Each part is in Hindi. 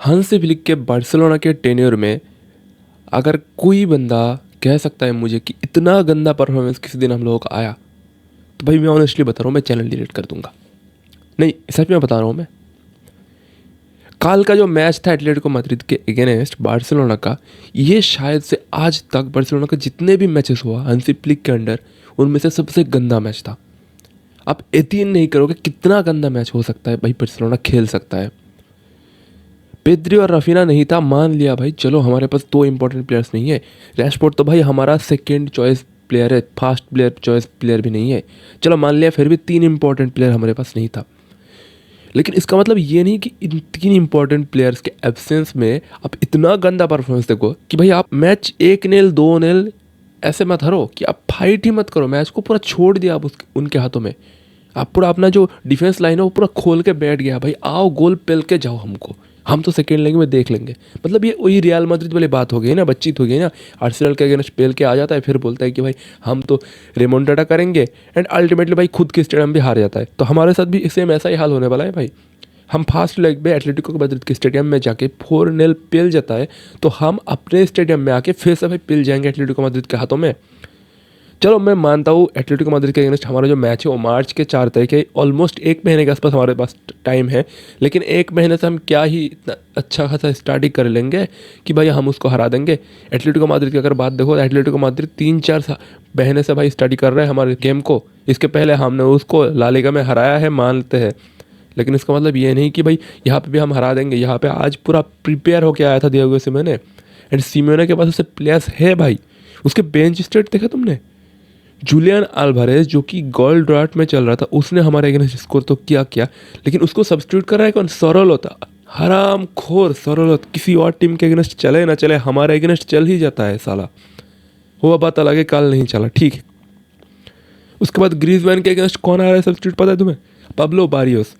हांसी फ्लिक के बार्सिलोना के टेन्योर में अगर कोई बंदा कह सकता है मुझे कि इतना गंदा परफॉर्मेंस किसी दिन हम लोगों का आया, तो भाई मैं ऑनेस्टली बता रहा हूँ, मैं चैनल डिलीट कर दूंगा। नहीं, सच में बता रहा हूँ मैं। कल का जो मैच था एटलेटिको मैड्रिड के अगेंस्ट बार्सिलोना का, ये शायद से आज तक बार्सिलोना के जितने भी मैचेस हुआ हांसी फ्लिक के अंडर, उनमें से सबसे गंदा मैच था। आप यकीन नहीं करोगे कितना गंदा मैच हो सकता है भाई, बार्सिलोना खेल सकता है। पेद्री और रफीना नहीं था, मान लिया भाई, चलो हमारे पास दो इंपॉर्टेंट प्लेयर्स नहीं है। रैशफोर्ड तो भाई हमारा सेकंड चॉइस प्लेयर है, फर्स्ट प्लेयर चॉइस प्लेयर भी नहीं है। चलो मान लिया, फिर भी तीन इंपॉर्टेंट प्लेयर हमारे पास नहीं था। लेकिन इसका मतलब ये नहीं कि इन तीन इंपॉर्टेंट प्लेयर्स के एब्सेंस में आप इतना गंदा परफॉर्मेंस देखो कि भाई आप मैच 1-0 2-0 ऐसे मत हारो कि आप फाइट ही मत करो, मैच को पूरा छोड़ दिया आप उनके हाथों में। आप पूरा अपना जो डिफेंस लाइन है वो पूरा खोल के बैठ गया, भाई आओ गोल पेल के जाओ, हम तो सेकेंड लेंगे, में देख लेंगे। मतलब ये वही रियल मैड्रिड वाली बात हो गई ना, बच्ची हो गई ना। आर्सेनल के अगेंस्ट पेल के आ जाता है, फिर बोलता है कि भाई हम तो रिमोंटाडा करेंगे, एंड अल्टीमेटली भाई खुद के स्टेडियम भी हार जाता है। तो हमारे साथ भी सेम ऐसा ही हाल होने वाला है भाई। हम फास्ट लेग पे एटलेटिको मैड्रिड के स्टेडियम में जाके 4-0 पेल जाता है, तो हम अपने स्टेडियम में आके फिर से भाई पिल जाएंगे एटलेटिको मैड्रिड के हाथों में। चलो मैं मानता हूँ एटलेटिको मैड्रिड के अगेंस्ट हमारा जो मैच है वो मार्च के 4 तारीख है, ऑलमोस्ट एक महीने के आसपास हमारे पास टाइम है। लेकिन एक महीने से हम क्या ही इतना अच्छा खासा स्टार्टिंग कर लेंगे कि भाई हम उसको हरा देंगे। एटलेटिको मैड्रिड की अगर बात देखो, एटलेटिको मैड्रिड 3-4 महीने से भाई स्टडी कर रहे हैं हमारे गेम को। इसके पहले हमने उसको ला लीगा में हराया है, मानते हैं, लेकिन इसका मतलब ये नहीं कि भाई यहाँ पे भी हम हरा देंगे। यहाँ पे आज पूरा प्रिपेयर होकर आया था डिएगो सिमेने, एंड सिमेने के पास उससे प्लेयर्स है भाई। उसके बेंच स्टेट देखा तुमने? जूलियन अल्वारेज जो कि गोल ड्राफ्ट में चल रहा था, उसने हमारे अगेंस्ट स्कोर तो किया, लेकिन उसको सब्स्टिट्यूट कर रहा है कौन? सोरोलोता। हराम खोर सोरोलोत। किसी और टीम के अगेंस्ट चले ना चले, हमारे अगेंस्ट चल ही जाता है साला। वो बात अलग है, कल नहीं चला, ठीक है। उसके बाद ग्रीजमैन के अगेंस्ट कौन आ रहा है सब्स्टिट्यूट, पता है तुम्हें? पाब्लो बारियोस,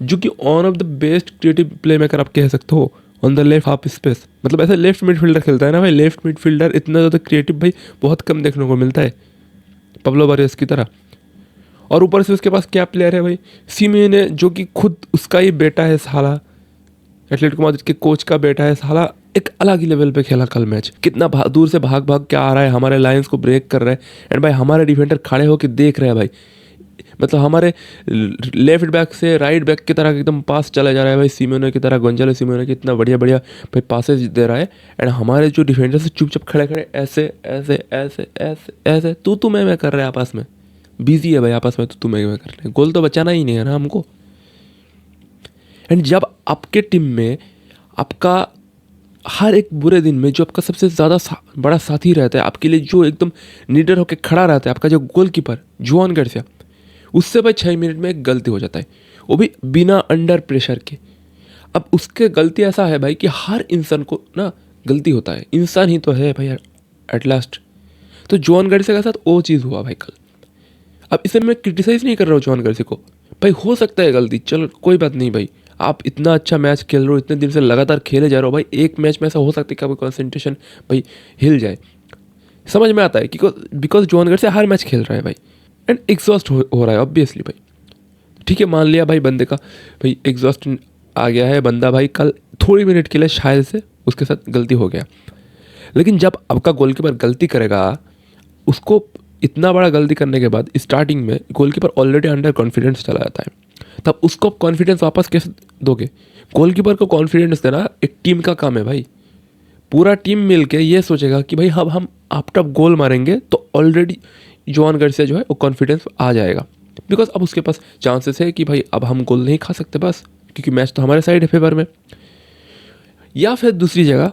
जो कि one of the best creative play maker आप कह सकते हो on the left half space. मतलब ऐसे लेफ्ट मिडफील्डर खेलता है ना भाई, लेफ्ट मिडफील्डर इतना ज़्यादा क्रिएटिव भाई बहुत कम देखने को मिलता है पाब्लो बारियोस की तरह। और ऊपर से उसके पास क्या प्लेयर है भाई, सिमेने, जो कि खुद उसका ही बेटा है साला, एटलेटिको मैड्रिड के कोच का बेटा है साला। एक अलग ही लेवल पे खेला कल मैच, कितना दूर से भाग भाग के आ रहा है, हमारे लाइंस को ब्रेक कर रहा है, एंड भाई हमारे डिफेंडर खड़े होकर देख रहे हैं भाई। मतलब हमारे लेफ्ट बैक से राइट बैक की तरह एकदम पास चला जा रहा है भाई, सिमेने की तरह। गोंजालो सिमेने की इतना बढ़िया बढ़िया भाई पासेज दे रहा है, एंड हमारे जो डिफेंडर से चुपचाप खड़े खड़े ऐसे ऐसे ऐसे ऐसे ऐसे तू मैं कर रहे हैं आपस में, बिजी है भाई आपस में, तू मैं कर रहे हैं। गोल तो बचाना ही नहीं है ना हमको। एंड जब आपके टीम में आपका हर एक बुरे दिन में जो आपका सबसे ज़्यादा बड़ा साथी रहता है आपके लिए, जो एकदम निडर होकर खड़ा रहता है, आपका जो गोलकीपर जुआन गार्सिया, उससे भाई 6 मिनट में एक गलती हो जाता है, वो भी बिना अंडर प्रेशर के। अब उसके गलती ऐसा है भाई कि हर इंसान को ना गलती होता है, इंसान ही तो है भाई एट लास्ट। तो जॉन गार्सिया के साथ वो चीज़ हुआ भाई कल। अब इसे मैं क्रिटिसाइज़ नहीं कर रहा हूँ जॉन गार्सिया को, भाई हो सकता है गलती, चलो कोई बात नहीं भाई। आप इतना अच्छा मैच खेल रहे हो, इतने दिन से लगातार खेले जा रहे हो भाई, एक मैच में ऐसा हो सकता है कि आपका कॉन्सेंट्रेशन भाई हिल जाए, समझ में आता है कि because John Garcia her match खेल रहा है भाई, एंड एग्जॉस्ट हो रहा है ऑब्वियसली भाई। ठीक है, मान लिया भाई बंदे का भाई एग्जॉस्ट आ गया है, बंदा भाई कल थोड़ी मिनट के लिए शायद से उसके साथ गलती हो गया। लेकिन जब आपका गोलकीपर गलती करेगा, उसको इतना बड़ा गलती करने के बाद स्टार्टिंग में गोलकीपर ऑलरेडी अंडर कॉन्फिडेंस चला जाता है, तब उसको कॉन्फिडेंस वापस कैसे दोगे? गोलकीपर को कॉन्फिडेंस देना एक टीम का काम है भाई। पूरा टीम मिल के ये सोचेगा कि भाई अब हम आफ्टर गोल मारेंगे तो ऑलरेडी जॉन गार्सिया जो है वो कॉन्फिडेंस आ जाएगा, बिकॉज अब उसके पास चांसेस है कि भाई अब हम गोल नहीं खा सकते बस, क्योंकि मैच तो हमारे साइड है फेवर में। या फिर दूसरी जगह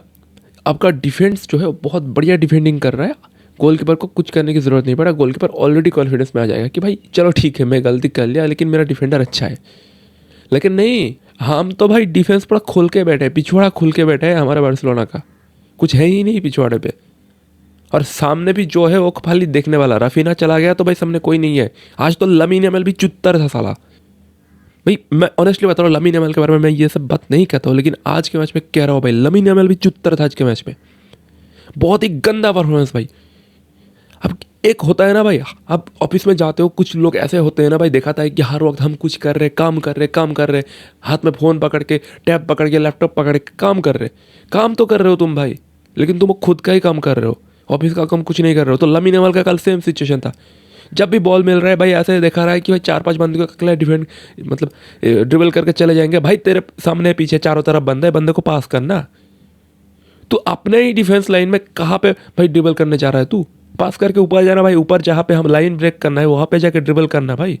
आपका डिफेंस जो है वो बहुत बढ़िया डिफेंडिंग कर रहा है, गोलकीपर को कुछ करने की ज़रूरत नहीं पड़ा, गोलकीपर ऑलरेडी कॉन्फिडेंस में आ जाएगा कि भाई चलो ठीक है मैं गलती कर लिया, लेकिन मेरा डिफेंडर अच्छा है। लेकिन नहीं, हम तो भाई डिफेंस पूरा खोल के बैठे हैं, पिछवाड़ा खुल के बैठे हैं हमारे बार्सिलोना का, कुछ है ही नहीं पिछवाड़े पे। और सामने भी जो है वो खाली देखने वाला, रफीना चला गया तो भाई सामने कोई नहीं है। आज तो लामिन यामाल भी चुत्तर था साला भाई, मैं ऑनेस्टली बता रहा हूँ, लामिन यामाल के बारे में मैं ये सब बात नहीं कहता हूँ, लेकिन आज के मैच में कह रहा हूँ भाई, लामिन यामाल भी चुत्तर था आज के मैच में, बहुत ही गंदा परफॉर्मेंस भाई। अब एक होता है ना भाई, आप ऑफिस में जाते हो, कुछ लोग ऐसे होते हैं ना भाई, देखा था कि हर वक्त हम कुछ कर रहे, काम कर रहे, हाथ में फ़ोन पकड़ के, टैब पकड़ के, लैपटॉप पकड़ के काम कर रहे। काम तो कर रहे हो तुम भाई, लेकिन तुम खुद का ही काम कर रहे हो, ऑफिस का काम कुछ नहीं कर रहे हो। तो लामिन यमाल का कल सेम सिचुएशन था। जब भी बॉल मिल रहा है भाई, ऐसे देखा रहा है कि भाई 4-5 बंदे को अकेला डिफेंड, मतलब ड्रिबल करके चले जाएंगे। भाई तेरे सामने पीछे चारों तरफ बंदा है, बंदे को पास करना। तो अपने ही डिफेंस लाइन में कहाँ पे भाई ड्रिबल करने जा रहा है तू? पास करके ऊपर जाना भाई, ऊपर जहाँ पे हम लाइन ब्रेक करना है वहाँ पे जाके ड्रिबल करना भाई।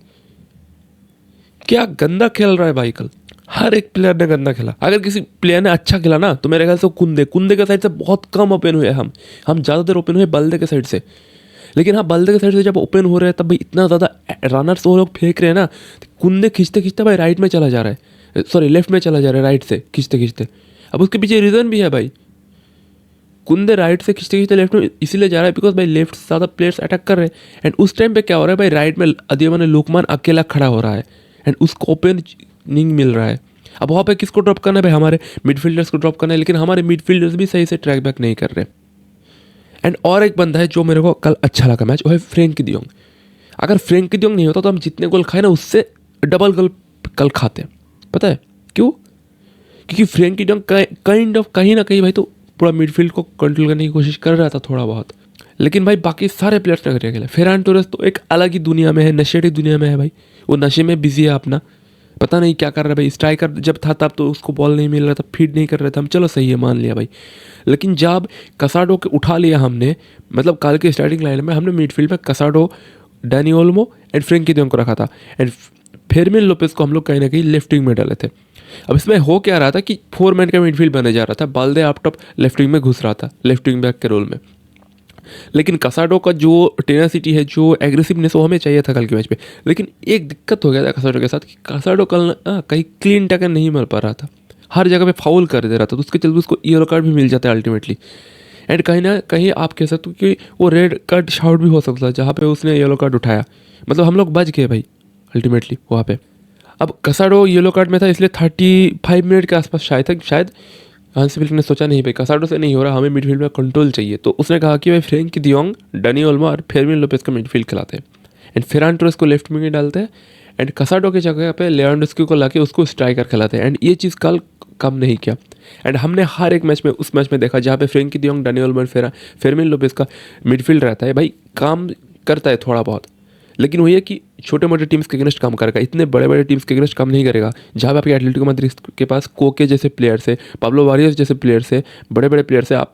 क्या गंदा खेल रहा है भाई कल, हर एक प्लेयर ने गंदा खेला। अगर किसी प्लेयर ने अच्छा खेला ना तो मेरे ख्याल से कुंदे के साइड से बहुत कम ओपन हुए। हम ज़्यादातर ओपन हुए बल्दे के साइड से। लेकिन हाँ, बल्दे के साइड से जब ओपन हो रहे हैं तब भाई इतना ज़्यादा रनर्स वो लोग फेंक रहे हैं ना, कुंदे खींचते खींचते भाई राइट में चला जा रहा है, सॉरी लेफ्ट में चला जा रहा है, राइट से खींचते खींचते। अब उसके पीछे रीज़न भी है भाई, कुंदे राइट से खींचते खींचते लेफ्ट में इसीलिए जा रहा है बिकॉज भाई लेफ्ट से ज़्यादा प्लेयर्स अटैक कर रहे हैं। एंड उस टाइम पे क्या हो रहा है भाई, राइट में अदियमान लुकमान अकेला खड़ा हो रहा है एंड उसको ओपनिंग मिल रहा है। अब वहाँ पे किसको ड्रॉप करना है भाई, हमारे मिडफील्डर्स को ड्रॉप करना है, लेकिन हमारे मिडफील्डर्स भी सही से ट्रैक बैक नहीं कर रहे। एंड और एक बंदा है जो मेरे को कल अच्छा लगा मैच, वो है फ्रेंकी डियोंग। अगर फ्रेंकी डियोंग नहीं होता तो हम जितने गोल खाए ना उससे डबल गोल कल खाते। पता है क्यों? क्योंकि फ्रेंकी डियोंग काइंड ऑफ कहीं ना कहीं भाई तो पूरा मिडफील्ड को कंट्रोल करने की कोशिश कर रहा था थोड़ा बहुत, लेकिन भाई बाकी सारे प्लेयर्स ने कर फेरान टोरेस तो एक अलग ही दुनिया में है, नशेड़ी दुनिया में है भाई। वो नशे में बिजी है अपना, पता नहीं क्या कर रहा है भाई। स्ट्राइकर जब था तब तो उसको बॉल नहीं मिल रहा था, फीड नहीं कर रहा था, हम चलो सही है मान लिया भाई। लेकिन जब कसाडो के उठा लिया हमने, मतलब कल के स्टार्टिंग लाइन में हमने मिडफील्ड में कसाडो, Danny Olmo and Frenkie de Jong को रखा था एंड फेरमिन लोपेस को हम लोग कहीं ना कहीं लेफ्ट विंग में डाले थे। अब इसमें हो क्या रहा था कि 4 मैन का मिडफील्ड बने जा रहा था, बाल्दे आप टॉप लेफ्ट विंग में घुस रहा था, लेफ्ट विंग बैक के रोल में। लेकिन कसाडो का जो टेनासिटी है, जो एग्रेसिवनेस, वो हमें चाहिए था कल के मैच पे। लेकिन एक दिक्कत हो गया था कसाडो के साथ कि कसाडो कल कहीं क्लीन टैकल नहीं मिल पा रहा था, हर जगह पे फाउल कर दे रहा था, तो उसके चलते उसको येलो कार्ड भी मिल जाता है अल्टीमेटली। एंड कहीं ना कहीं आप कह सकते हो कि वो रेड कार्ड शाउट भी हो सकता है जहाँ पे उसने येलो कार्ड उठाया, मतलब हम लोग बच गए भाई अल्टीमेटली वहाँ पे। अब कसाडो येलो कार्ड में था इसलिए 35 मिनट के आसपास शायद हांसी फ्लिक ने सोचा नहीं भाई कसाडो से नहीं हो रहा, हमें मिडफील्ड में कंट्रोल चाहिए, तो उसने कहा कि भाई फ्रेंकी डियोंग, डैनी ओल्मो और फेरमिन लोपेस का मिडफील्ड खिलाते हैं एंड फेरान टोरेस को लेफ्ट में डालते हैं एंड कसाडो की जगह पे लेवांडोव्स्की को लाके उसको स्ट्राइकर खिलाते हैं। एंड ये चीज़ कल काम नहीं किया एंड हमने हर एक मैच में उस मैच में देखा जहाँ पे Frenkie de Jong, Dani Olmo, Fermin Lopez का मिडफील्ड रहता है भाई, काम करता है थोड़ा बहुत, लेकिन वही है कि छोटे मोटे टीम्स के अगेंस्ट काम करेगा, इतने बड़े बड़े टीम्स के अगेंस्ट काम नहीं करेगा। जहाँ पे आपके एटलेटिको मैड्रिड के पास कोके जैसे प्लेयर्स है, पाब्लो वारियस जैसे प्लेयर्स है, बड़े बड़े प्लेयर्स है, आप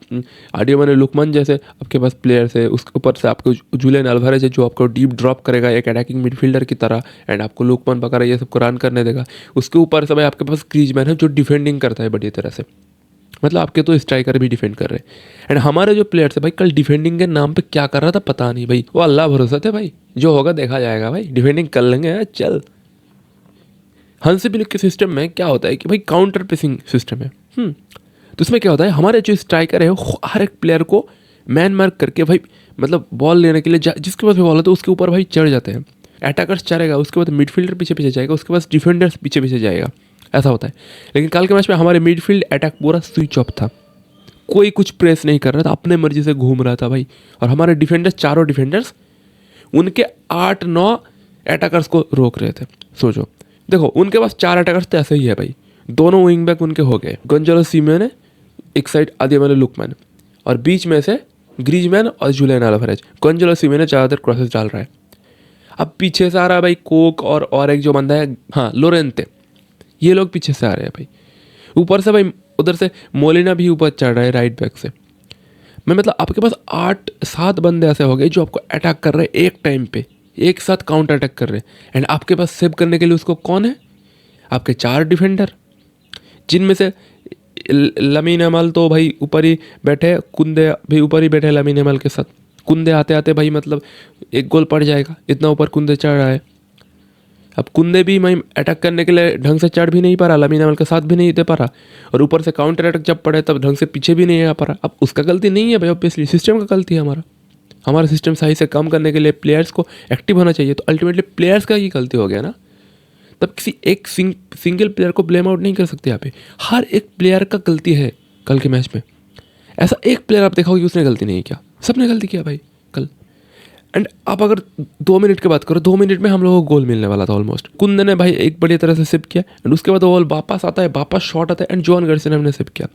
आडियोमाने लुकमान जैसे आपके पास प्लेयर्स है, उसके ऊपर से आपको जुलियन अल्वारेज है जो आपको डीप ड्रॉप करेगा एक अटैकिंग मिडफील्डर की तरह एंड आपको लुकमान वगैरह ये सबको रन करने देगा। उसके ऊपर से भाई आपके पास ग्रीजमैन है जो डिफेंडिंग करता है बढ़िया तरह से, मतलब आपके तो स्ट्राइकर भी डिफेंड कर रहे हैं। एंड हमारे जो प्लेयर्स है भाई कल डिफेंडिंग के नाम पे क्या कर रहा था पता नहीं भाई, वो अल्लाह भरोसा थे भाई, जो होगा देखा जाएगा भाई, डिफेंडिंग कर लेंगे चल। हंसी फ्लिक के सिस्टम में क्या होता है कि भाई काउंटर प्रेसिंग सिस्टम है। तो इसमें क्या होता है, हमारे जो स्ट्राइकर है हर एक प्लेयर को मैन मार्क करके भाई, मतलब बॉल लेने के लिए जिसके पास भी बॉल होता है उसके ऊपर भाई चढ़ जाते हैं। अटैकर्स चढ़ेगा, उसके बाद मिडफील्डर पीछे पीछे जाएगा, उसके बाद डिफेंडर्स पीछे पीछे जाएगा, ऐसा होता है। लेकिन कल के मैच में हमारे मिडफील्ड अटैक पूरा स्विच ऑफ था, कोई कुछ प्रेस नहीं कर रहा था, अपने मर्जी से घूम रहा था भाई। और हमारे डिफेंडर्स, चारों डिफेंडर्स उनके 8-9 अटैकर्स को रोक रहे थे। सोचो, देखो उनके पास 4 अटैकर्स तो ऐसे ही है भाई, दोनों विंग बैक उनके हो गए, गोंजालो सिमेने एक साइड, आदिमाने लुकमैन, और बीच में से ग्रीजमैन और जुलियन अल्वारेज। गोंजालो सिमेने ज़्यादातर क्रॉसेस डाल रहा है। अब पीछे से आ रहा है भाई कोक और एक जो बंदा है, हाँ लोरेंते, ये लोग पीछे से आ रहे हैं भाई। ऊपर से भाई उधर से मोलिना भी ऊपर चढ़ रहा है राइट बैक से। मैं मतलब आपके पास 8-7 बंदे ऐसे हो गए जो आपको अटैक कर रहे हैं एक टाइम पे, एक साथ काउंटर अटैक कर रहे हैं। एंड आपके पास सेव करने के लिए उसको कौन है, आपके 4 डिफेंडर, जिनमें से लामिन यमाल तो भाई ऊपर ही बैठे, कुंदे भी ऊपर ही बैठे लामिन यमाल के साथ। कुंदे आते आते भाई मतलब एक गोल पड़ जाएगा, इतना ऊपर कुंदे चढ़ रहा है। अब कुंदे भी मैं अटैक करने के लिए ढंग से चढ़ भी नहीं पा रहा, लामिन यमाल के साथ भी नहीं दे पा रहा, और ऊपर से काउंटर अटैक जब पड़े तब ढंग से पीछे भी नहीं आ पा रहा। अब उसका गलती नहीं है भाई, ऑब्वियसली सिस्टम का गलती है हमारा सिस्टम सही से काम करने के लिए प्लेयर्स को एक्टिव होना चाहिए, तो अल्टीमेटली प्लेयर्स का ही गलती हो गया ना। तब किसी एक सिंगल प्लेयर को ब्लेम आउट नहीं कर सकते यहाँ पे, हर एक प्लेयर का गलती है कल के मैच में। ऐसा एक प्लेयर आप देखा होगा कि उसने गलती नहीं किया, सबने गलती किया भाई कल। एंड आप अगर 2 मिनट की बात करो, 2 मिनट में हम लोगों को गोल मिलने वाला था ऑलमोस्ट। कुंदे ने भाई एक बढ़िया तरह से सिप किया एंड उसके बाद बॉल वापस आता है, वापस शॉट आता है एंड जोआन गार्सिया ने हमने सिप किया।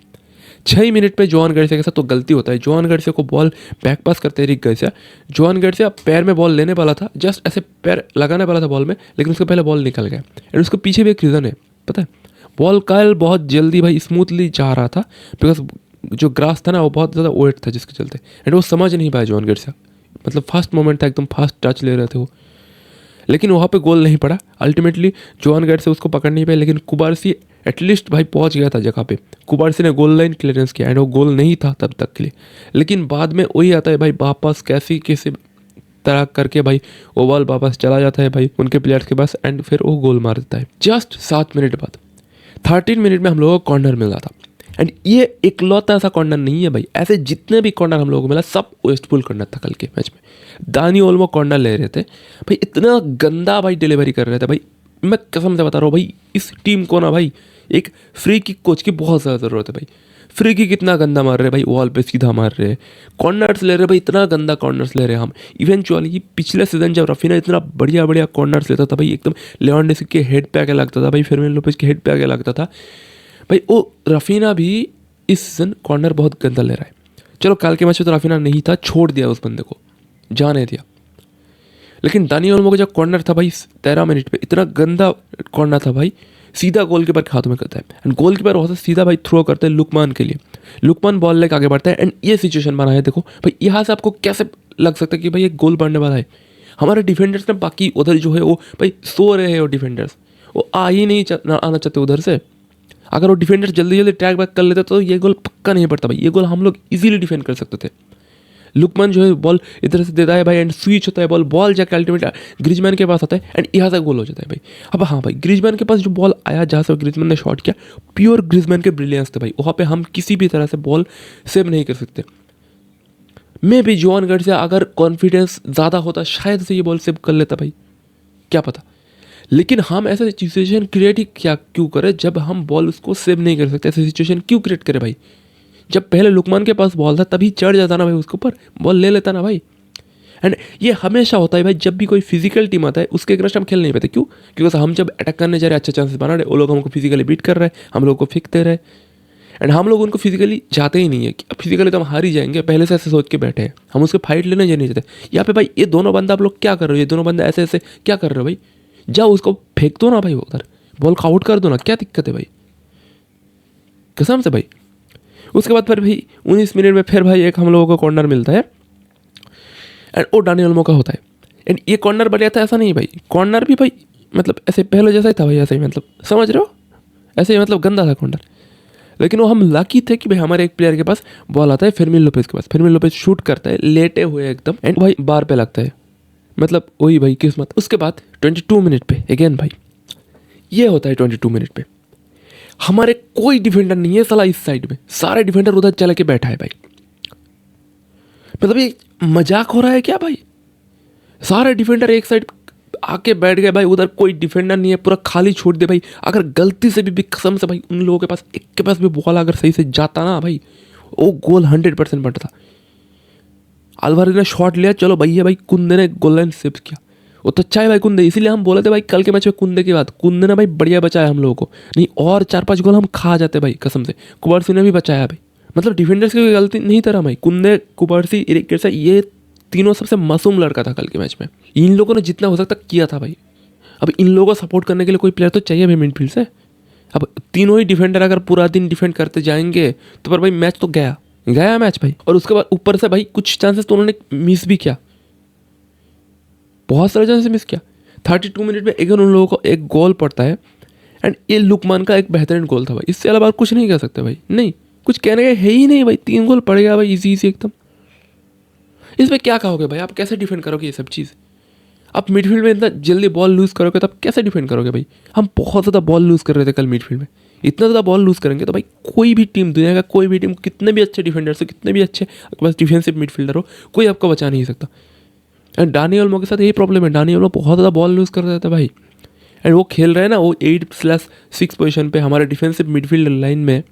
6 मिनट में जोआन गार्सिया के साथ तो गलती होता है। जोआन गार्सिया को बॉल बैक पास करते हैं रिक गार्सिया। जोआन गार्सिया पैर में बॉल लेने वाला था, जस्ट ऐसे पैर लगाने वाला था बॉल में, लेकिन उसके पहले बॉल निकल गया। एंड उसके पीछे भी एक रीज़न है, पता है, बॉल कल बहुत जल्दी भाई स्मूथली जा रहा था, बिकॉज जो ग्रास था ना वो बहुत ज़्यादा वेट था जिसके चलते, एंड वो समझ नहीं पाया जोआन गार्सिया। मतलब फास्ट मोमेंट था, एकदम फास्ट टच ले रहे थे वो, लेकिन वहाँ पे गोल नहीं पड़ा। अल्टीमेटली जोआन गार्सिया उसको पकड़ नहीं पाया, लेकिन कुबारसी एटलीस्ट भाई पहुँच गया था जगह पे। कुबारसी ने गोल लाइन क्लियरेंस किया एंड वो गोल नहीं था तब तक के लिए, लेकिन बाद में वही आता है भाई, वापस कैसे तरह करके भाई वो बॉल वापस चला जाता है भाई उनके प्लेयर्स के पास एंड फिर वो गोल मार देता है। जस्ट 7 मिनट बाद 13 मिनट में हम लोगों को कॉर्नर मिल रहा था। एंड ये इकलौता ऐसा कॉर्नर नहीं है भाई, ऐसे जितने भी कॉर्नर हम लोगों को मिला सब वेस्टफुल कॉर्नर था कल के मैच में। दानी ओल्मो कॉर्नर ले रहे थे भाई, इतना गंदा भाई डिलीवरी कर रहे थे भाई। मैं कसम से बता रहा हूँ भाई, इस टीम को ना भाई एक फ्री किक कोच की बहुत ज़्यादा ज़रूरत है भाई। फ्री किक इतना गंदा मार रहे भाई, वॉल पे सीधा मार रहे, कॉर्नर्स ले रहे भाई, इतना गंदा कॉर्नर्स ले रहे हम। इवेंचुअली पिछले सीजन जब रफीना इतना बढ़िया बढ़िया कॉर्नर्स लेता था भाई, एकदम लेवेंडोस्की के हेड पे आके लगता था भाई, फर्मिन लोपेज के हेड पे आके लगता था भाई, वो रफीना भी इस सीजन कॉर्नर बहुत गंदा ले रहा है। चलो कल के मैच में तो रफीना नहीं था, छोड़ दिया उस बंदे को, जाने दिया, लेकिन दानी ओल्मो का जो कॉर्नर था भाई 13 मिनट पे, इतना गंदा कॉर्नर था भाई, सीधा गोलकीपर के हाथों में करता है एंड गोलकीपर वहाँ से सीधा भाई थ्रो करता है लुकमान के लिए। लुकमान बॉल लेकर आगे बढ़ता है एंड ये सिचुएशन बना है। देखो भाई, यहाँ से आपको कैसे लग सकता है कि भाई एक गोल बढ़ने वाला है। हमारे डिफेंडर्स ने बाकी उधर जो है वो भाई सो रहे हैं, वो डिफेंडर्स वो आ ही नहीं आना चाहते उधर से। अगर वो डिफेंडर्स जल्दी जल्दी ट्रैक बैक कर लेते तो ये गोल पक्का नहीं पड़ता भाई, ये गोल हम लोग इजीली डिफेंड कर सकते थे। लुकमान जो है बॉल इधर से देता है भाई एंड स्विच होता है, बॉल जाकर अल्टीमेट ग्रिजमैन के पास आता है एंड यहाँ से गोल हो जाता है भाई। अब हाँ भाई, ग्रिजमैन के पास जो बॉल आया जहाँ से ग्रिजमैन ने शॉट किया, प्योर ग्रिजमैन के ब्रिलियंस थे भाई, वहाँ पे हम किसी भी तरह से बॉल सेव नहीं कर सकते। मैं भी जोआन गार्सिया अगर कॉन्फिडेंस ज़्यादा होता शायद से ये बॉल सेव कर लेता भाई, क्या पता। लेकिन हम ऐसा सिचुएशन क्रिएट ही क्या क्यों करें जब हम बॉल उसको सेव नहीं कर सकते, ऐसी सिचुएशन क्यों क्रिएट करें भाई। जब पहले लुकमान के पास बॉल था तभी चढ़ जाता ना भाई, उसके ऊपर बॉल ले लेता ना भाई। एंड ये हमेशा होता है भाई, जब भी कोई फिजिकल टीम आता है उसके अगेंस्ट हम खेल नहीं पाते। क्यों? क्योंकि हम जब अटैक करने जा रहे अच्छे चांसेस बना रहे, वो लोग हमको फिजिकली बीट कर रहे हैं, हम लोग को फेंकते रहे एंड हम लोग उनको फिजिकली जाते ही नहीं है कि फिजिकली तो हम हार ही जाएंगे, पहले से ऐसे सोच के बैठे हैं, हम उसके फाइट लेने नहीं चाहते। यहाँ पे भाई ये दोनों बंदा आप लोग क्या कर रहे हो, ये दोनों बंदा ऐसे ऐसे क्या कर रहे हो भाई, जाओ उसको फेंक दो ना भाई, उधर बॉल को आउट कर दो ना, क्या दिक्कत है भाई, कसम से भाई। उसके बाद फिर भाई 19 मिनट में फिर भाई एक हम लोगों को कॉर्नर मिलता है एंड वो दानी ओल्मो का होता है एंड ये कॉर्नर बढ़िया था ऐसा नहीं भाई, कॉर्नर भी भाई मतलब ऐसे पहले जैसा ही था भाई, ऐसे ही मतलब समझ रहे हो, ऐसे ही मतलब गंदा था कॉर्नर। लेकिन वो हम लकी थे कि भाई हमारे एक प्लेयर के पास बॉल आता है, फर्मिन लोपेज के पास, फर्मिन लोपेज शूट करता है लेटे हुए एकदम एंड भाई बार पे लगता है, मतलब वही भाई किस्मत। उसके बाद 22 मिनट पे अगेन भाई ये होता है, 22 मिनट पे हमारे कोई डिफेंडर नहीं है साला इस साइड में, सारे डिफेंडर उधर चल के बैठा है भाई। मतलब ये मजाक हो रहा है क्या भाई, सारे डिफेंडर एक साइड आके बैठ गए भाई, उधर कोई डिफेंडर नहीं है, पूरा खाली छोड़ दे भाई। अगर गलती से भी कसम से भाई उन लोगों के पास एक के पास भी बॉल अगर सही से जाता ना भाई, वो गोल 100% बनता था। अलवारेज ने शॉट लिया, चलो भैया भाई कुंदे ने गोल लाइन सेव किया, वो तो अच्छा है भाई कुंदे, इसीलिए हम बोले थे भाई कल के मैच में कुंदे की बात, कुंदे ने भाई बढ़िया बचाया हम लोगों को, नहीं और 4-5 गोल हम खा जाते भाई कसम से। कुबारसी ने भी बचाया भाई, मतलब डिफेंडर्स की कोई गलती नहीं था भाई, कुंदे कुबारसी इरिक गार्सिया ये तीनों सबसे मासूम लड़का था कल के मैच में। इन लोगों ने जितना हो सकता किया था भाई। अब इन लोगों को सपोर्ट करने के लिए कोई प्लेयर तो चाहिए भाई मिडफील्ड से। अब तीनों ही डिफेंडर अगर पूरा दिन डिफेंड करते जाएंगे तो पर भाई मैच तो गया मैच भाई। और उसके बाद ऊपर से भाई कुछ चांसेस तो उन्होंने मिस भी किया, बहुत सारे चांसेस मिस किया। 32 मिनट में अगर उन लोगों को एक गोल पड़ता है एंड ये लुकमान का एक बेहतरीन गोल था भाई, इससे अलावा कुछ नहीं कह सकते भाई, नहीं कुछ कहने का है ही नहीं भाई। 3 गोल पड़ गया भाई इजी एकदम, इसमें क्या कहोगे भाई, आप कैसे डिफेंड करोगे ये सब चीज़। आप मिडफील्ड में इतना जल्दी बॉल लूज़ करोगे तो आप कैसे डिफेंड करोगे भाई। हम बहुत ज़्यादा बॉल लूज़ कर रहे थे कल मिडफील्ड में, इतना ज़्यादा बॉल लूज़ करेंगे तो भाई कोई भी टीम, दुनिया का कोई भी टीम, कितने भी अच्छे डिफेंडर्स हो, कितने भी अच्छे आपके पास डिफेंसिव मिडफील्डर हो, कोई आपको बचा नहीं सकता। एंड दानी ओल्मो के साथ यही प्रॉब्लम है, दानी ओल्मो बहुत ज़्यादा बॉल लूज़ कर रहा था भाई। एंड वो खेल रहे हैं ना, वो 8/6 पोजीशन पे हमारे डिफेंसिव मिडफील्ड लाइन में,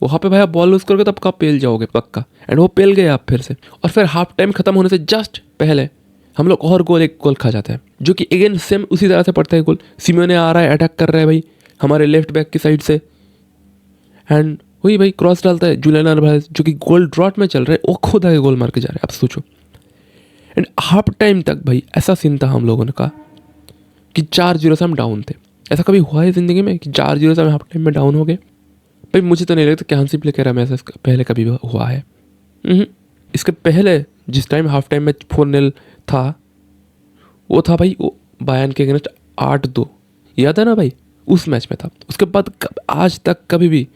वहाँ पे भाई आप बॉल लूज़ करोगे तब कब पेल जाओगे पक्का। एंड वो पेल गए आप फिर से, और फिर हाफ टाइम खत्म होने से जस्ट पहले हम लोग और गोल, एक गोल खा जाते हैं, जो कि अगेन सेम उसी तरह से पड़ता है गोल। सिमोने आ रहा है, अटैक कर रहा है भाई हमारे लेफ्ट बैक की साइड से, एंड वही भाई क्रॉस डालता है जुलियन अल्वारेज, जो कि गोल ड्रॉट में चल रहे हैं, वो खुद आगे गोल मार के जा रहे हैं। अब सोचो, एंड हाफ टाइम तक भाई ऐसा सीन था हम लोगों ने कहा कि 4-0 से हम डाउन थे। ऐसा कभी हुआ है ज़िंदगी में कि 4-0 से हम हाफ टाइम में डाउन हो गए? भाई मुझे तो नहीं लगता कि हंसी प्ले कह में ऐसा पहले कभी हुआ है। इसके पहले जिस टाइम हाफ टाइम में 4-0 था, वो था भाई वो बायर्न के अगेंस्ट 8-2, याद है ना भाई? उस मैच में था। उसके बाद आज तक कभी भी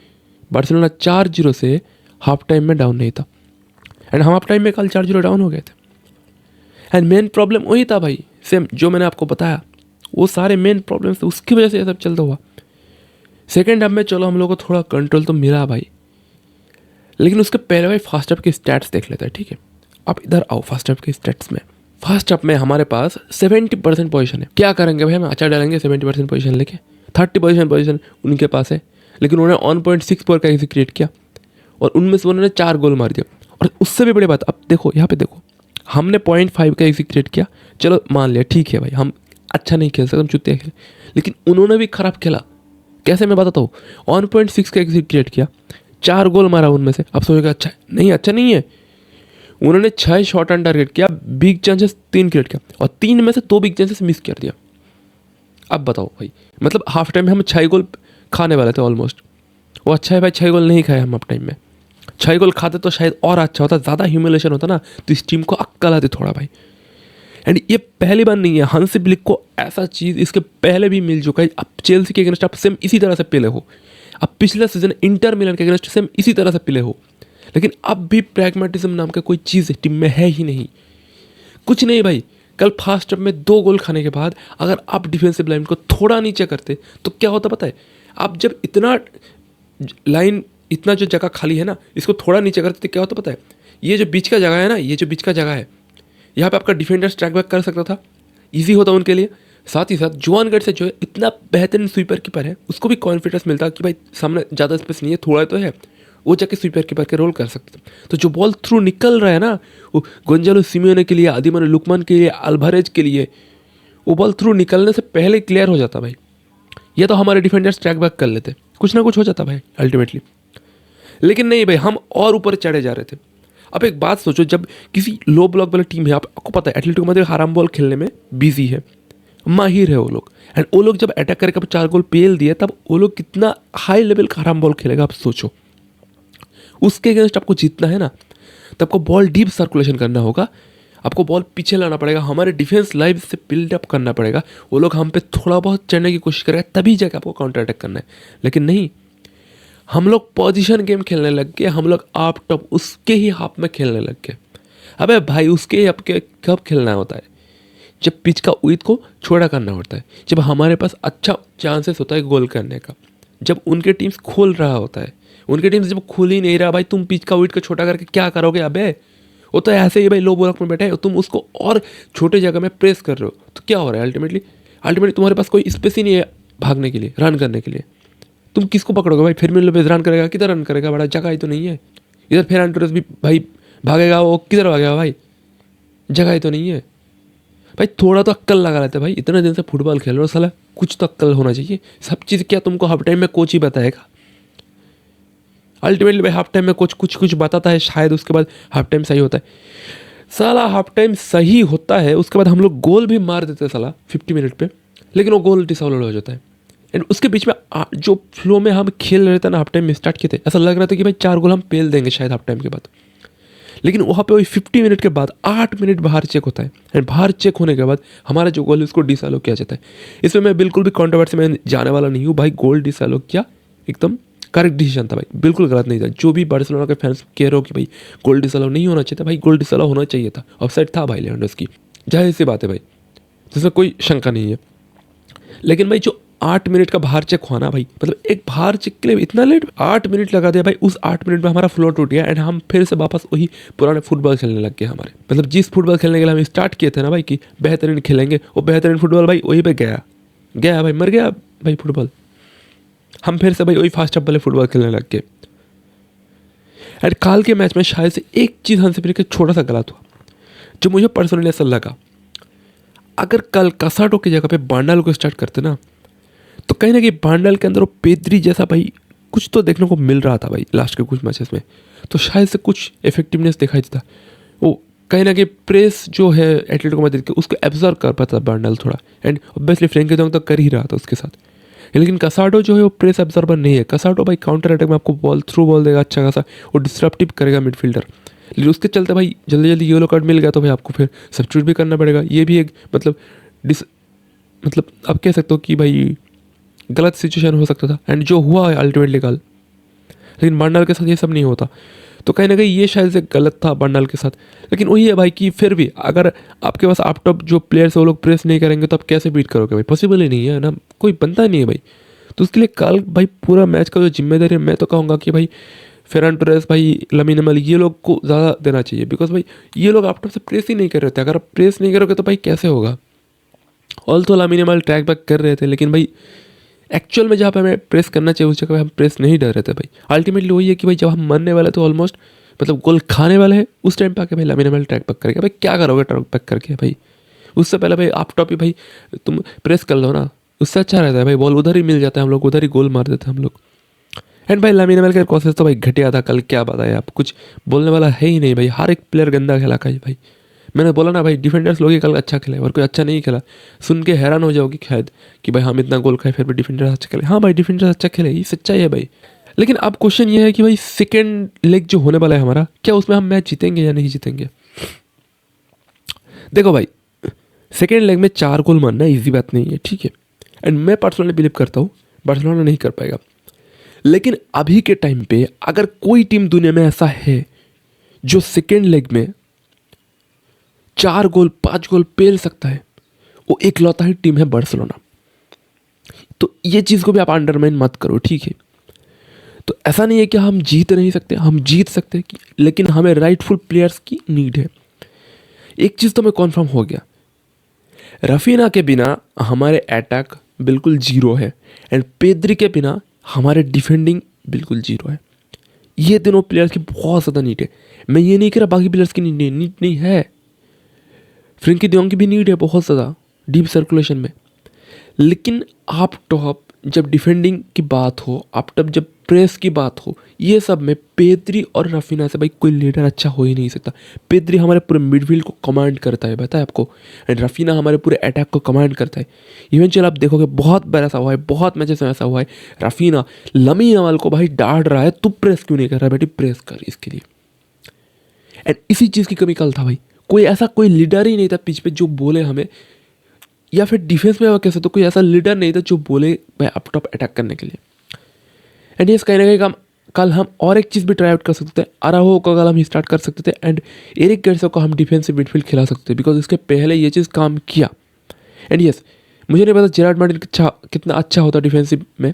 बार्सिलोना 4-0 से हाफ टाइम में डाउन नहीं था, एंड हम हाफ टाइम में कल 4-0 डाउन हो गए थे। एंड मेन प्रॉब्लम वही था भाई, सेम जो मैंने आपको बताया, वो सारे मेन प्रॉब्लम्स थे, उसकी वजह से ये सब चलता हुआ। सेकेंड हाफ में चलो हम लोग को थोड़ा कंट्रोल तो मिला भाई, लेकिन उसके पहले भाई फर्स्ट हाफ के स्टैट्स देख लेते हैं, ठीक है? आप इधर आओ फर्स्ट हाफ के स्टैट्स में। फर्स्ट हाफ में हमारे पास 70% पोजीशन है। क्या करेंगे भाई, हम अच्छा डालेंगे 70% पोजीशन लेके, 30% पोजीशन उनके पास है, लेकिन उन्होंने 1.6 पर का इसे क्रिएट किया और उनमें से उन्होंने 4 गोल मार दिया। और उससे भी बड़ी बात, अब देखो यहाँ पे देखो, हमने 0.5 का इसे क्रिएट किया, चलो मान लिया ठीक है भाई, हम अच्छा नहीं खेल सकते, हम चुतिया खेले, लेकिन उन्होंने भी खराब खेला। कैसे मैं बताता हूँ, 1.6 का एग्जिट क्रिएट किया, 4 गोल मारा उनमें से। अब सोचेगा अच्छा नहीं, अच्छा नहीं है। उन्होंने 6 शॉट ऑन टारगेट किया, बिग चांसेस 3 क्रिएट किया, और 3 में से 2 बिग चांसेस मिस कर दिया। अब बताओ भाई, मतलब हाफ टाइम में हम 6 गोल खाने वाले थे ऑलमोस्ट। वो अच्छा है भाई 6 गोल नहीं खाए हम हाफ टाइम में। 6 गोल खाते तो शायद और अच्छा होता, ज़्यादा ह्यूमिलेशन होता ना, तो इस टीम को अक्कल आती थोड़ा भाई। एंड ये पहली बार नहीं है, हांसी फ्लिक को ऐसा चीज़ इसके पहले भी मिल चुका है। अब चेल्सी के अगेंस्ट आप सेम इसी तरह से पिले हो, अब पिछले सीजन इंटर मिलन के अगेंस्ट सेम इसी तरह से पिले हो, लेकिन अब भी प्रैग्मेटिज्म नाम का कोई चीज़ टीम में है ही नहीं, कुछ नहीं भाई। कल फर्स्ट हाफ में 2 गोल खाने के बाद अगर आप डिफेंसिव लाइन को थोड़ा नीचे करते तो क्या होता पता है? आप जब इतना लाइन, इतना जो जगह खाली है ना, इसको थोड़ा नीचे करते तो क्या होता पता है? ये जो बीच का जगह है ना, ये जो बीच का जगह है, यहाँ पे आपका डिफेंडर स्ट्राइक बैक कर सकता था, इजी होता उनके लिए। साथ ही साथ जुआन गर्ड से जो है इतना बेहतरीन स्वीपर कीपर है, उसको भी कॉन्फिडेंस मिलता कि भाई सामने ज़्यादा स्पेस नहीं है, थोड़ा तो है, वो जाके स्वीपर कीपर के रोल कर सकते। तो जो बॉल थ्रू निकल रहा है ना, वो गोंजालो सिमियोने के लिए, आदिमानो लुकमान के लिए, अल्वारेज के लिए, वो बॉल थ्रू निकलने से पहले क्लियर हो जाता भाई। ये तो हमारे डिफेंडर्स ट्रैक बैक कर लेते, कुछ ना कुछ हो जाता भाई अल्टीमेटली। लेकिन नहीं भाई, हम और ऊपर चढ़े जा रहे थे। अब एक बात सोचो, जब किसी लो ब्लॉक वाली टीम है, आपको पता है एटलेटिको मैड्रिड आराम बॉल खेलने में बिजी है, माहिर है वो लोग, एंड वो लोग जब अटैक करके 4 गोल पेल दिए, तब वो लोग कितना हाई लेवल का आराम बॉल खेलेगा आप सोचो। उसके अगेंस्ट आपको जीतना है ना, तब आपको बॉल डीप सर्कुलेशन करना होगा, आपको बॉल पीछे लाना पड़ेगा, हमारे डिफेंस लाइन से बिल्डअप करना पड़ेगा, वो लोग हम पे थोड़ा बहुत चढ़ने की कोशिश करेगा, तभी जाकर आपको काउंटर अटैक करना है। लेकिन नहीं, हम लोग पोजीशन गेम खेलने लग गए, हम लोग आप टॉप उसके ही हाफ में खेलने लग गए। अबे भाई उसके ही आपके कब खेलना होता है? जब पिच का विड्थ को छोटा करना होता है, जब हमारे पास अच्छा चांसेस होता है गोल करने का, जब उनके टीम्स खोल रहा होता है। उनके टीम्स जब खुल ही नहीं रहा भाई, तुम पिच का विड्थ को छोटा करके क्या करोगे? अबे वो तो ऐसे ही भाई लो ब्लॉक में बैठे हो, तुम उसको और छोटे जगह में प्रेस कर रहे हो, तो क्या हो रहा है अल्टीमेटली तुम्हारे पास कोई स्पेस ही नहीं है भागने के लिए, रन करने के लिए। तुम किसको पकड़ोगे भाई? फिर मिल रन करेगा, किधर रन करेगा? बड़ा जगह ही तो नहीं है। इधर फेरान टोरेस भी भाई भागेगा, वो किधर भागेगा भाई? जगह ही तो नहीं है भाई। थोड़ा तो अक्कल लगा लेते भाई, इतने दिन से फुटबॉल खेल रहे हो साला, कुछ तो अक्कल होना चाहिए। सब चीज़ क्या तुमको हाफ टाइम में कोच ही बताएगा? अल्टीमेटली भाई हाफ टाइम में कोच कुछ कुछ बताता है, शायद उसके बाद हाफ टाइम सही होता है। साला हाफ टाइम सही होता है, उसके बाद हम लोग गोल भी मार देते हैं साला 50 मिनट पे, लेकिन वो गोल डिसऑलर हो जाता है। एंड उसके बीच में जो फ्लो में हम खेल रहे थे ना, हाफ टाइम में स्टार्ट किए थे, ऐसा लग रहा था कि भाई 4 गोल हम पेल देंगे शायद हाफ टाइम के बाद, लेकिन वहाँ पे वही 50 मिनट के बाद 8 मिनट बाहर चेक होता है, एंड बाहर चेक होने के बाद हमारा जो गोल है उसको डिसअलो किया जाता है। इसमें मैं बिल्कुल भी कॉन्ट्रोवर्सी में जाने वाला नहीं हूँ भाई, गोल डिसअलो किया एकदम करेक्ट डिसीजन था भाई, बिल्कुल गलत नहीं था। जो भी बार्सिलोना के फैंस कह रहे हो कि भाई गोल डिसअलो नहीं होना चाहिए था, भाई गोल डिसअलो होना चाहिए था, ऑफसाइड था भाई लेवेंडोव्स्की, जाहिर सी बात है भाई, जिसमें कोई शंका नहीं है। लेकिन भाई जो 8 मिनट का बाहर चेक हुआ ना भाई, मतलब एक बाहर चेक के लिए इतना लेट 8 मिनट लगा दिया भाई। उस 8 मिनट में हमारा फ्लो टूट गया, एंड हम फिर से वापस वही पुराने फुटबॉल खेलने लग गए हमारे। मतलब जिस फुटबॉल खेलने के लिए हम स्टार्ट किए थे ना भाई कि बेहतरीन खेलेंगे, वो बेहतरीन फुटबॉल भाई वहीं पे गया भाई, मर गया भाई फुटबॉल। हम फिर से भाई वही फास्ट अप वाले फुटबॉल खेलने लग गए। एंड काल के मैच में शायद से एक चीज़ हमसे फिर छोटा सा गलत हुआ, जो मुझे पर्सनली ऐसा लगा अगर कल कसाटो की जगह पे बांडाल को स्टार्ट करते ना, तो कहीं ना कहीं बांडाल के अंदर वो पेद्री जैसा भाई कुछ तो देखने को मिल रहा था भाई लास्ट के कुछ मैचेस में, तो शायद से कुछ इफेक्टिवनेस दिखाई देता। वो कहीं ना कहीं प्रेस जो है एटलेटिको मैड्रिड के उसको एब्जॉर्व कर पाता बांडाल थोड़ा, एंड ऑब्वियसली फ्रैंकी डोंग तो कर ही रहा था उसके साथ। लेकिन कसाटो जो है वो प्रेस एब्जॉर्बर नहीं है। कसाटो भाई काउंटर अटैक में आपको बॉल थ्रू बॉल देगा अच्छा खासा, वो डिस्ट्रप्टिव करेगा मिडफील्डर। लेकिन उसके चलते भाई जल्दी जल्दी येलो कार्ड मिल गया तो भाई आपको फिर सब्स्टिट्यूट भी करना पड़ेगा। ये भी एक मतलब मतलब आप कह सकते हो कि भाई गलत सिचुएशन हो सकता था, एंड जो हुआ है अल्टीमेटली कल। लेकिन बांडाल के साथ ये सब नहीं होता, तो कहीं ना कहीं ये शायद से गलत था बांडाल के साथ। लेकिन वही है भाई कि फिर भी अगर आपके पास आप टॉप जो प्लेयर्स है वो लोग प्रेस नहीं करेंगे तो आप कैसे बीट करोगे भाई, पॉसिबल ही नहीं है ना, कोई बनता नहीं है भाई। तो उसके लिए कल भाई पूरा मैच का जो जिम्मेदारी है मैं तो कहूँगा कि भाई फेरान टोरेस भाई लमीन यमाल ये लोग को ज़्यादा देना चाहिए, बिकॉज भाई ये लोग आप टॉप से प्रेस ही नहीं कर रहे थे। अगर आप प्रेस नहीं करोगे तो भाई कैसे होगा। ऑल तो लमीन यमाल ट्रैक बैक कर रहे थे, लेकिन भाई एक्चुअल में जहाँ पे हमें प्रेस करना चाहिए उस जगह पे हम प्रेस नहीं डर रहे थे भाई। अल्टीमेटली वही है कि भाई जब हम मरने वाले तो ऑलमोस्ट मतलब गोल खाने वाले हैं उस टाइम पे आके भाई लमीन यमाल ट्रैक बैक करेगा। भाई क्या करोगे ट्रैक बैक करके भाई, उससे पहले भाई आप टॉप ही भाई तुम प्रेस कर लो ना, उससे अच्छा रहता है भाई। बॉल उधर ही मिल जाता है, हम लोग उधर ही गोल मार देते हैं हम लोग। एंड भाई लमीन यमाल का कोशिश तो भाई घटिया था कल, क्या बताए आप, कुछ बोलने वाला है ही नहीं भाई। हर एक प्लेयर गंदा खेला भाई। मैंने बोला ना भाई डिफेंडर्स लोग ही कल अच्छा खेले और कोई अच्छा नहीं खेला। सुन के हैरान हो जाओगे शायद कि भाई हम इतना गोल खाए फिर भी डिफेंडर्स अच्छा खेले। हाँ भाई डिफेंडर्स अच्छा खेले, ये सच्चाई है भाई। लेकिन अब क्वेश्चन ये है कि भाई सेकेंड लेग जो होने वाला है हमारा, क्या उसमें हम मैच जीतेंगे या नहीं जीतेंगे। देखो भाई सेकेंड लेग में 4 गोल मारना ईजी बात नहीं है, ठीक है। एंड मैं पर्सनली बिलीव करता हूँ बार्सिलोना नहीं कर पाएगा। लेकिन अभी के टाइम पे अगर कोई टीम दुनिया में ऐसा है जो सेकेंड लेग में 4 गोल 5 गोल पेल सकता है, वो इकलौता ही टीम है बार्सिलोना। तो ये चीज़ को भी आप अंडरमाइन मत करो, ठीक है। तो ऐसा नहीं है कि हम जीत नहीं सकते, हम जीत सकते हैं, लेकिन हमें राइटफुल प्लेयर्स की नीड है। एक चीज़ तो मैं कॉन्फर्म हो गया, रफीना के बिना हमारे अटैक बिल्कुल जीरो है, एंड पेद्री के बिना हमारे डिफेंडिंग बिल्कुल जीरो है। ये दोनों प्लेयर्स की बहुत ज़्यादा नीड है। मैं ये नहीं कह रहा बाकी प्लेयर्स की नीड नहीं है, फ्रैंकी डियोंग की भी नीड है बहुत ज़्यादा डीप सर्कुलेशन में। लेकिन आप टॉप जब डिफेंडिंग की बात हो, आप टॉप जब प्रेस की बात हो, ये सब में पेद्री और रफीना से भाई कोई लीडर अच्छा हो ही नहीं सकता। पेद्री हमारे पूरे मिडफील्ड को कमांड करता है, बताए आपको, एंड रफीना हमारे पूरे अटैक को कमांड करता है। इवेंचुअली आप देखोगे बहुत बार ऐसा हुआ है, बहुत मैचेस में ऐसा हुआ है, रफीना लमीन यमाल को भाई डांट रहा है, तू प्रेस क्यों नहीं कर रहा है बेटी, प्रेस कर इसके लिए। एंड इसी चीज़ की कमी कल था भाई, कोई ऐसा कोई लीडर ही नहीं था पिच पे जो बोले हमें, या फिर डिफेंस में कैसे तो कोई ऐसा लीडर नहीं था जो बोले भाई अप टॉप अटैक करने के लिए। एंड ये कहीं ना कहीं कल हम और एक चीज़ भी ट्राई आउट कर सकते थे, अराहो को कल हम स्टार्ट कर सकते थे, एंड एरिक गार्सिया को हम डिफेंसिव मिडफील्ड खिला सकते थे, बिकॉज इसके पहले ये चीज़ काम किया। एंड यस मुझे नहीं पता जेरार्ड मार्टिन कितना अच्छा होता डिफेंसिव में,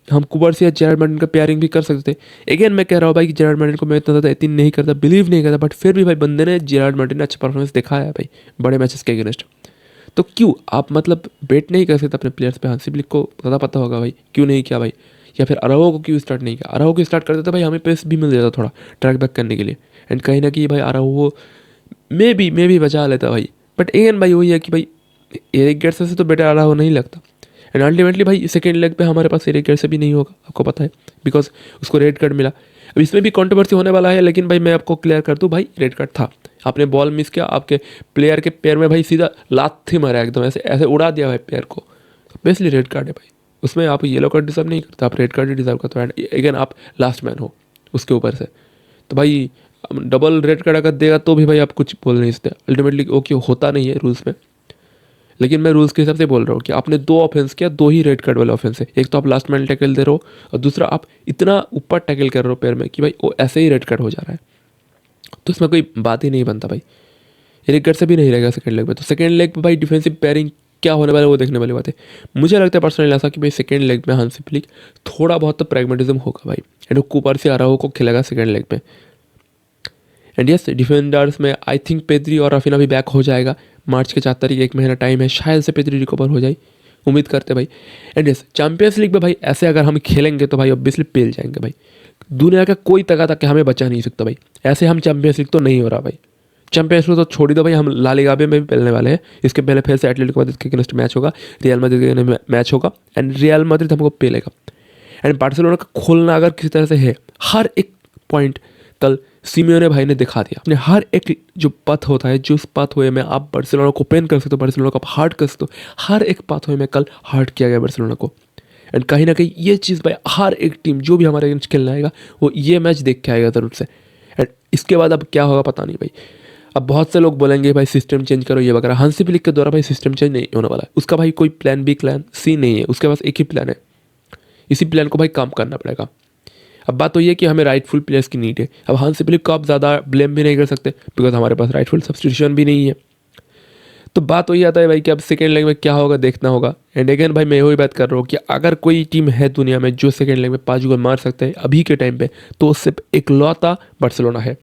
हम कुबर्स या जेरार्ड मार्टिन का पेयरिंग भी कर सकते थे। अगेन मैं कह रहा हूँ भाई कि जेरार्ड मार्टिन को मैं इतना ज़्यादा यकीन नहीं करता, बिलीव नहीं करता, बट फिर भी भाई बंदे ने जेरार्ड मार्टिन ने अच्छा परफॉर्मेंस दिखाया है भाई बड़े मैचेस के अगेंस्ट। तो क्यों आप मतलब बेट नहीं कर सकते अपने प्लेयर्स पे। हांसी फ्लिक को ज़्यादा पता होगा भाई क्यों नहीं किया भाई, या फिर अराहो को क्यों स्टार्ट नहीं किया। अराहो को स्टार्ट करते तो भाई हमें पेस भी मिल जाता थोड़ा ट्रैक बैक करने के लिए, एंड कहीं ना कहीं भाई अराहो मे भी बचा लेता भाई। बट अगेन भाई वही है कि भाई एरिक गार्सिया से तो बेटर अराहो नहीं लगता। एंड अल्टीमेटली भाई सेकेंड लेग पे हमारे पास एरिक गार्सिया भी नहीं होगा, आपको पता है, बिकॉज उसको रेड कार्ड मिला। अब इसमें भी कंट्रोवर्सी होने वाला है, लेकिन भाई मैं आपको क्लियर कर दूँ भाई रेड कार्ड था। आपने बॉल मिस किया, आपके प्लेयर के पैर में भाई सीधा लात मारा एकदम, ऐसे ऐसे उड़ा दिया भाई पैर को, बेसिकली रेड कार्ड है भाई। उसमें आप येलो कार्ड डिजर्व नहीं करते, आप रेड कार्ड ही डिजर्व करते हो। एंड अगेन आप लास्ट मैन हो उसके ऊपर से, तो भाई डबल रेड कार्ड अगर देगा तो भी भाई आप कुछ बोल नहीं सकते। अल्टीमेटली ओके होता नहीं है रूल्स में, लेकिन मैं रूल्स के हिसाब से बोल रहा हूँ कि आपने 2 ऑफेंस किया, 2 ही रेड कार्ड वाले ऑफेंस है। एक तो आप लास्ट मैन टैकल दे रहे हो, और दूसरा आप इतना ऊपर टैकल कर रहे हो पैर में कि भाई वो ऐसे ही रेड कार्ड हो जा रहा है। तो इसमें कोई बात ही नहीं बनता भाई, एरिक गार्सिया भी नहीं रहेगा सेकेंड लेग पे। तो सेकेंड लेग पे भाई डिफेंसिव पेयरिंग क्या होने वाला है वो देखने वाली बात है। मुझे लगता है पर्सनली ऐसा कि भाई सेकेंड लेग में हांसी फ्लिक थोड़ा बहुत तो प्रैग्मेटिज्म होगा भाई, एंड वो कूपर से अराहो को खिलेगा सेकेंड लेग में। एंड यस डिफेंडर्स में आई थिंक पेद्री और रफीना भी बैक हो जाएगा। मार्च के 4 तारीख 1 महीना टाइम है, शायद से पेद्री रिकवर हो जाए, उम्मीद करते भाई। एंड यस चैंपियंस लीग में भाई ऐसे अगर हम खेलेंगे तो भाई ऑब्वियसली पेल जाएंगे भाई। दुनिया का कोई तक हमें बचा नहीं सकता भाई, ऐसे हम चैंपियंस लीग तो नहीं हो रहा भाई। चैंपियंस लीग तो छोड़ ही दो भाई, हम ला लीगा में भी खेलने वाले हैं। इसके पहले फिर से एटलेटिको मैड्रिड के अगेंस्ट मैच होगा, रियल मैड्रिड के अगेंस्ट मैच होगा एंड रियल मैड्रिड हमको पेलेगा। एंड बार्सिलोना का खोलना अगर किसी तरह से है, हर एक पॉइंट कल सिमियोने भाई ने दिखा दिया। अपने हर एक जो पथ होता है, जो उस पाथवे में आप बार्सिलोना को पेन कर सकते हो, बार्सिलोना को आप हार्ड कर सकते हो, हर एक पाथवे में कल हार्ड किया गया बार्सिलोना को। एंड कहीं ना कहीं ये चीज़ भाई हर एक टीम जो भी हमारे अगेंस्ट खेलने आएगा वो ये मैच देख के आएगा ज़रूर से। एंड इसके बाद अब क्या होगा पता नहीं भाई। अब बहुत से लोग बोलेंगे भाई सिस्टम चेंज करो ये वगैरह। हांसी फ्लिक के द्वारा भाई सिस्टम चेंज नहीं होने वाला है। उसका भाई कोई प्लान बी प्लान सी नहीं है, उसके पास एक ही प्लान है, इसी प्लान को भाई काम करना पड़ेगा। अब बात तो ये कि हमें राइटफुल प्लेयर्स की नीड है। अब हांसी फ्लिक को आप ज़्यादा ब्लेम भी नहीं कर सकते बिकॉज हमारे पास राइटफुल सब्स्टिट्यूशन भी नहीं है। तो बात वही आता है भाई कि अब सेकेंड लेग में क्या होगा देखना होगा। एंड अगेन भाई मैं वही बात कर रहा हूँ कि अगर कोई टीम है दुनिया में जो सेकेंड लेग में 5 गोल मार सकते हैं अभी के टाइम पे, तो सिर्फ इकलौता बार्सिलोना है।